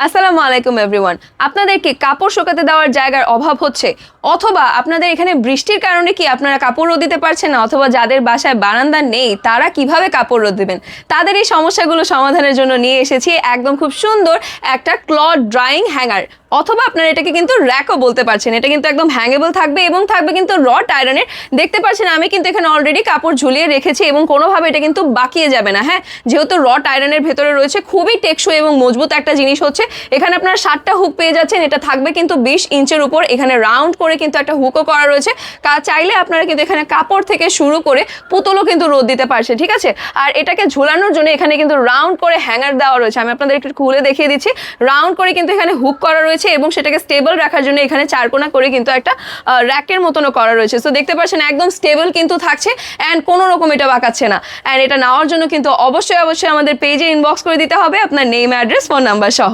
আসসালামু আলাইকুম এভরিওয়ান। আপনাদের কি কাপড় শুকাতে দেওয়ার জায়গার অভাব হচ্ছে, অথবা আপনাদের এখানে বৃষ্টির কারণে কি আপনারা কাপড় রোদ দিতে পারছেন না, অথবা যাদের বাসায় বারান্দা নেই তারা কিভাবে কাপড় রোদ দেবেন, তাদের এই সমস্যাগুলো সমাধানের জন্য নিয়ে এসেছি একদম খুব সুন্দর একটা ক্লথ ড্রাইং হ্যাঙ্গার, অথবা আপনারা এটাকে কিন্তু র্যাকও বলতে পারছেন। এটা কিন্তু একদম হ্যাঙ্গেবল থাকবে এবং থাকবে কিন্তু রড আয়রনের। দেখতে পাচ্ছেন আমি কিন্তু এখানে অলরেডি কাপড় ঝুলিয়ে রেখেছি এবং কোনোভাবে এটা কিন্তু বাকিয়ে যাবে না। হ্যাঁ, যেহেতু রড আয়রনের ভেতরে রয়েছে, খুবই টেকসই এবং মজবুত একটা জিনিস হচ্ছে। এখানে আপনারা 7টা হুক পেয়ে যাচ্ছেন। এটা থাকবে কিন্তু 20 ইঞ্চের উপর। এখানে রাউন্ড করে কিন্তু একটা হুকও করা রয়েছে। চাইলে আপনারা কিন্তু এখানে কাপড় থেকে শুরু করে পুতুলও কিন্তু রোদ দিতে পারছে, ঠিক আছে। আর এটাকে ঝোলানোর জন্য এখানে কিন্তু রাউন্ড করে হ্যাঙ্গার দেওয়া রয়েছে। আমি আপনাদের একটু খুলে দেখিয়ে দিচ্ছি। রাউন্ড করে কিন্তু এখানে হুক করা রয়েছে এবং সেটাকে স্টেবল রাখার জন্য এখানে চারকোনা করে কিন্তু একটা র্যাকের মতনও করা রয়েছে। সো দেখতে পাচ্ছেন একদম স্টেবল কিন্তু থাকছে অ্যান্ড কোনো রকম এটা বাঁকাচ্ছে না। অ্যান্ড এটা নেওয়ার জন্য কিন্তু অবশ্যই আমাদের পেজে ইনবক্স করে দিতে হবে আপনার নেম, অ্যাড্রেস, ফোন নাম্বার সহ।